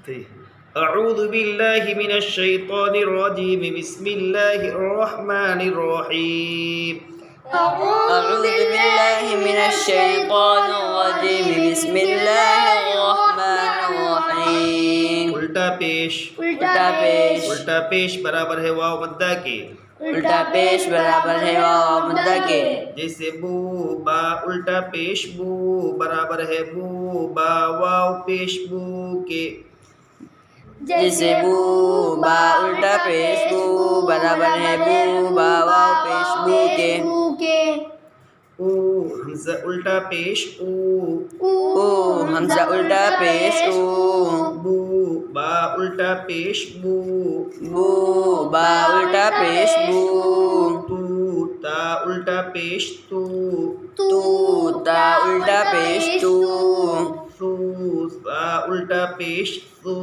أعوذ بالله من الشيطان الرجيم بسم الله الرحمن الرحيم أعوذ بالله من الشيطان الرجيم بسم الله الرحمن الرحيم उल्टा पेश उल्टा पेश बराबर है वाव मद्दा के उल्टा पेश बराबर है वाव मुद्दा के जैसे बू बा उल्टा पेश बू बराबर है बू बा वाव पेश बू के जैसे बू बा उल्टा पेश बू बराबर है बू बा वाव पेश बू के ऊ हमजा उल्टा पेश ऊ हमजा उल्टा पेश ऊ बू बा उल्टा पेश बू बा उल्टा पेश बू तू ता उल्टा पेश तू ता उल्टा पेश तू सू सा उल्टा पेश सू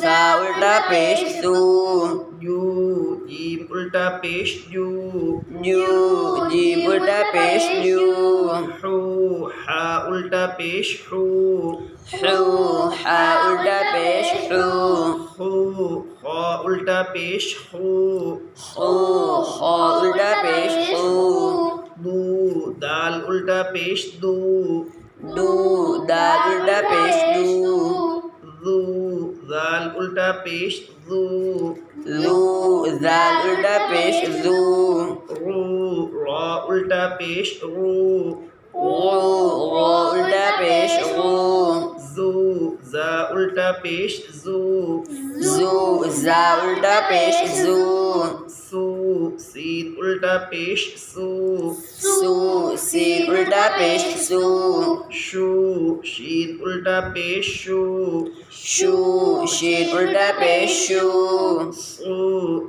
सा उल्टा पेश सू यू जीम उल्टा पेश यू जीम उल्टा पेश यू हू हा उल्टा पेश हू हा उल्टा पेश हू हू खा उल्टा पेश हू उल्टा पेश हू दू दाल उल्टा पेश दू दाल उल्टा पेश दू ज़ू ज़ाल उल्टा पेश ज़ू जाल उल्टा पेश जू रू रा उल्टा पेश रू उल्टा पेश रू ज़ू ज़ा उल्टा पेश ज़ू जा उल्टा पेश जू सू सीन उल्टा पेश सू सीन उल्टा पेश सू शू शीन उल्टा पेश शू शीन उल्टा पेश शू सू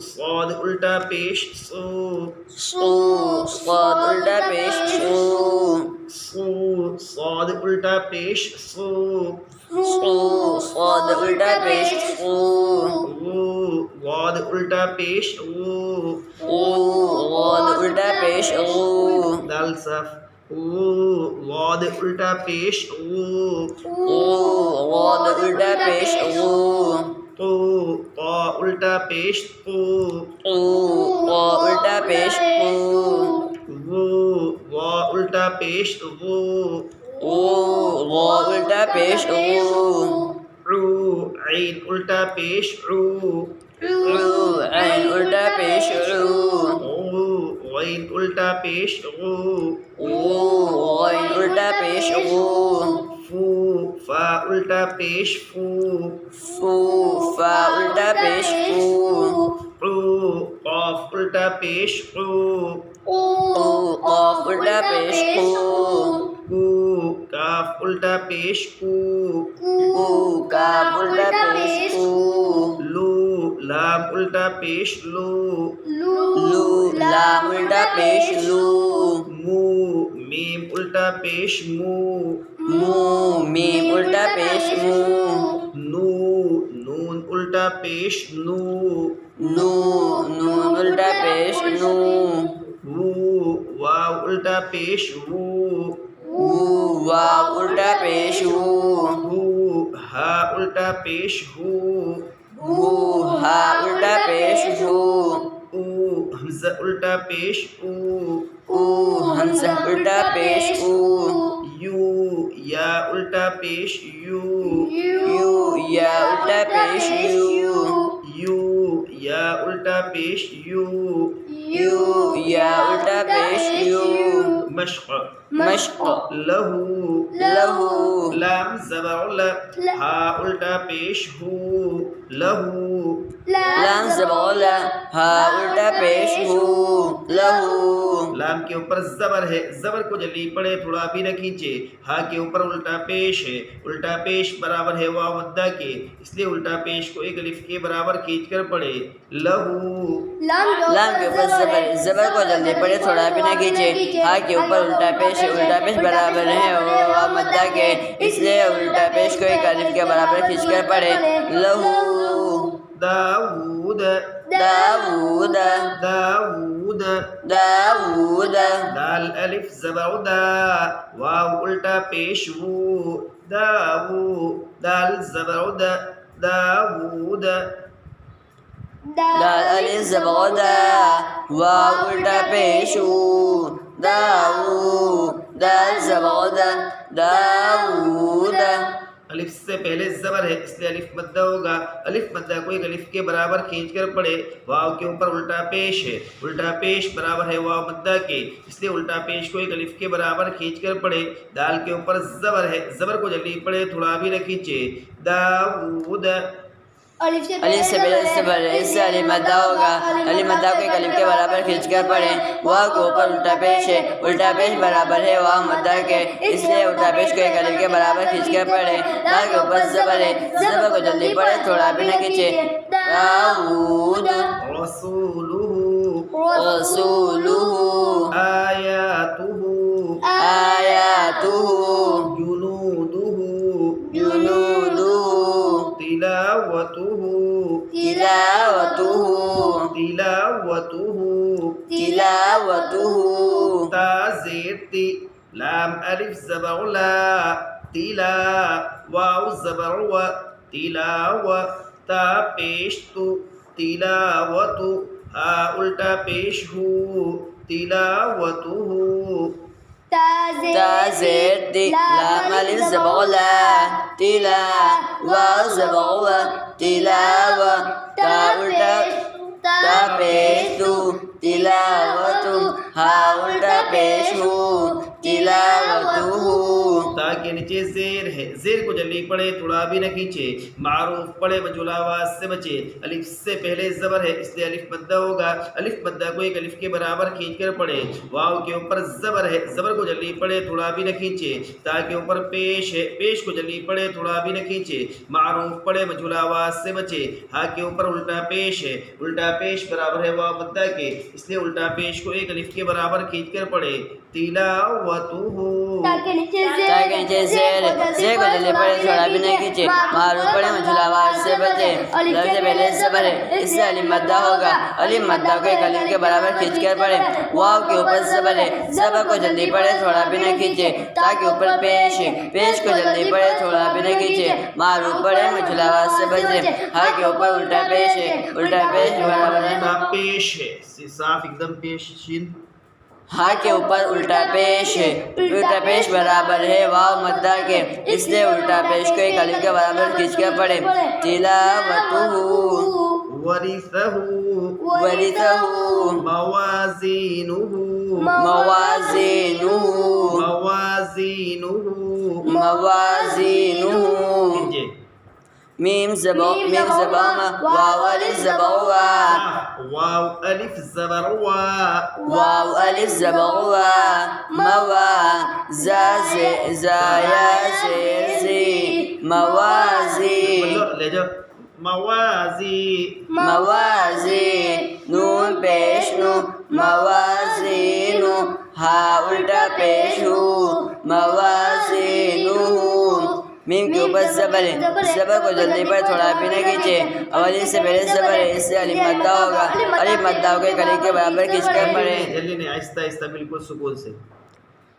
साद उल्टा पेश सू स्वाद उल्टा पेश शू सू साद उल्टा पेश सू स्वाद उल्टा पेश शू वो वाद उल्टा पेश वो वाद उल्टा पेश ऊ दाल साफ वो वाद उल्टा पेश वो वाद उल्टा पेश ऊ तो ता उल्टा पेश तो उल्टा पेश ऊ वो वा उल्टा पेश वो उल्टा पेश ऊ रू ऐन उल्टा पेश रू ऐन उल्टा पेश ऊ ऐन उल्टा पेश रू ऐन उल्टा पेश ऊ फू फा उल्टा पेश फू फा उल्टा पेश फू रू काफ उल्टा पेश रू काफ उल्टा पेश कू कू काफ उल्टा पेश कू काफ उल्टा पेश कू लू लाम उल्टा पेश लू लाम उल्टा पेश लू मू मीम उल्टा पेश मू मीम उल्टा पेश मू नू नून उल्टा पेश नू नून उल्टा पेश नू वू वाव उल्टा पेश वू वाव उल्टा पेश वू हू हा उल्टा पेश हू हा उल्टा पेश हू ऊ हमजा उल्टा पेश ऊ हमजा उल्टा पेश ऊ यू या उल्टा पेश यू या उल्टा पेश यू या उल्टा पेश यू या उल्टा पेश यू मश्क मश्क लहू लाम ज़बर ल हा उल्टा पेश हू लहू लाम ज़बर हा उल्टा पेश हू लहू लाम के ऊपर जबर है, जबर को जल्दी पढ़े, थोड़ा भी न खींचे। हा के ऊपर उल्टा पेश है, उल्टा पेश बराबर है वाव मद्दा के, इसलिए उल्टा पेश को एक अलिफ के बराबर खींच कर पढ़े। लहू लाम के ऊपर जबर, जबर को जल्दी पढ़े, थोड़ा भी न खींचे। हा के ऊपर उल्टा पेश बराबर है वाव मद्दा के, इसलिए उल्टा पेश को एक अलिफ के बराबर खींच कर पढ़े। लहू दाऊद दाऊद दाऊद दाऊद दाल अलिफ ज़बर दा वाव उल्टा पेश वो दाऊ दाल ज़बर द दाऊद दाल अलिफ ज़बर दा वाव उल्टा पेश ऊ दाऊ दाल ज़बर दा दाऊद। अलिफ से पहले ज़बर है इसलिए अलिफ मद्दा होगा। अलिफ मद्दा को एक अलिफ के बराबर खींच कर पढ़े। वाव के ऊपर उल्टा पेश है, उल्टा पेश बराबर है वाव मद्दा के, इसलिए उल्टा पेश को एक अलिफ के बराबर खींच कर पढ़े। दाल के ऊपर ज़बर है, ज़बर को जल्दी पढ़े, थोड़ा भी न खींचे। दाऊद अलिफ से पहले ज़बर है इससे अलिफ मद्दा होगा। अलिफ मद्दा को एक अलिफ के बराबर खींच कर पढ़े। वाव के ऊपर उल्टा पेश है, उल्टा पेश बराबर है वाव मद्दा के, इसलिए उल्टा पेश को एक अलिफ के बराबर खींच कर पढ़े। दाल के ऊपर ज़बर है, ज़बर को जल्दी पढ़े, थोड़ा भी न खींचे। दाऊद रसूलुहु रसूलुहु आयातुहु आयातुहु जुनूदुहु जुनूदुहु तिलावतुहु तिलावतुहु तिलावतुहु तिलावतुहु ताज़ेती लाम अलिफ ज़बर ला तिला वाव ज़बर व तिलाव ता पेश तु तिलावतु हा उल्टा पेश हु तिलावतुहु ताज़ेती लाम अलिफ ज़बर ला तिला वाव ज़बर व तिलाव ता उल्टा ता पेश तु तिलावतु हा उल्टा पेश हु तिलावतुहु। ता के नीचे जेर है, जेर को जल्दी पढ़े, थोड़ा भी न खींचे। मारूफ पढ़े, मजूल आवाज से बचे। अलिफ से पहले ज़बर है इसलिए अलिफ मद्दा होगा। अलिफ मद्दा को एक अलिफ के बराबर खींच कर पढ़े। वाव के ऊपर ज़बर है, ज़बर को जल्दी पढ़े, थोड़ा भी न खींचे। ता के ऊपर पेश है, पेश को जल्दी पढ़े, थोड़ा भी न खींचे। मारूफ पढ़े, मजूल आवाज से बचे। हा के ऊपर उल्टा पेश है, उल्टा पेश बराबर है वाव मद्दा के, इसलिए उल्टा पेश को एक अलिफ के बराबर खींच कर पढ़े। तिलावतुहु ता के नीचे जेर को जल्दी पढ़े, थोड़ा भी नहीं खींचे। मारूफ पढ़े, मजूल आवाज से बचे। लफ्ज़ से पहले ज़बर है इससे अलिफ मद्दा होगा। अलिफ मद्दा को एक अलिफ के बराबर खींच कर पढ़े। वाव के ऊपर ज़बर है, ज़बर को जल्दी पढ़े, थोड़ा भी नहीं खींचे। ता के ऊपर पेश है, पेश को जल्दी पढ़े, थोड़ा भी नहीं खींचे। मारूफ पढ़े, मजूल आवाज से बचे। हा के ऊपर उल्टा पेश है, उल्टा पेश बराबर है पेश है, साफ एकदम पेश शीन। हा के ऊपर उल्टा पेश है, उल्टा पेश बराबर है वाव मद्दा के, इसलिए उल्टा पेश को एक अलिफ के बराबर खींच कर पढ़े। तिलावतुहु वरिसहु वरिसहु मवाज़ीनुहु मवाज़ीनुहु मवाज़ीनुहु मवाज़ीनुहु। मीम ज़बरमा वाव अलिफ ज़बर वा वाव अलिफ ज़बर वा वाव अलिफ ज़बर वा मवा ज़ा या ज़ेर ज़ी मवाज़ी ले जाओ मवाज़ी मवाज़ी नून पेश नु मवाज़ीनु हा उल्टा पेश हु मवाज़ीनु। मीम के ऊपर ज़बर है, ज़बर को जल्दी पर थोड़ा भी न खींचे। और अलिफ से पहले ज़बर है इससे अलिफ मद्दा होगा। अलिफ मद्दा को एक अलिफ के बराबर खींच कर पढ़े। जल्दी नहीं, आहिस्ता आहिस्ता बिल्कुल सुकून से।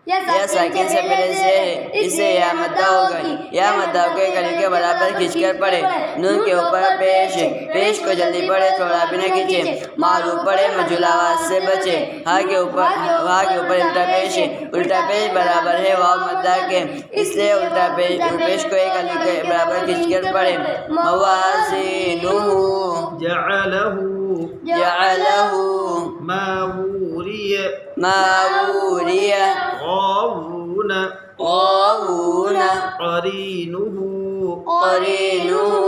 या साकिन से पहले से है इससे या मद्दा होगा। या मद्दा को एक अलिफ के बराबर खींच कर पढ़े। नून के ऊपर पेश है, पेश को जल्दी पढ़े, थोड़ा भी न खींचे। मारूफ पढ़े, मजूल आवाज से बचे। हा के ऊपर उल्टा पेश है, उल्टा पेश बराबर है वाव मद्दा के, इसलिए उल्टा पेश को एक अलिफ के बराबर खींच कर पढ़े। मवाज़ीनुहु जअलहु मावूरिय गावून गावून क़रीनुहु क़रीनुहु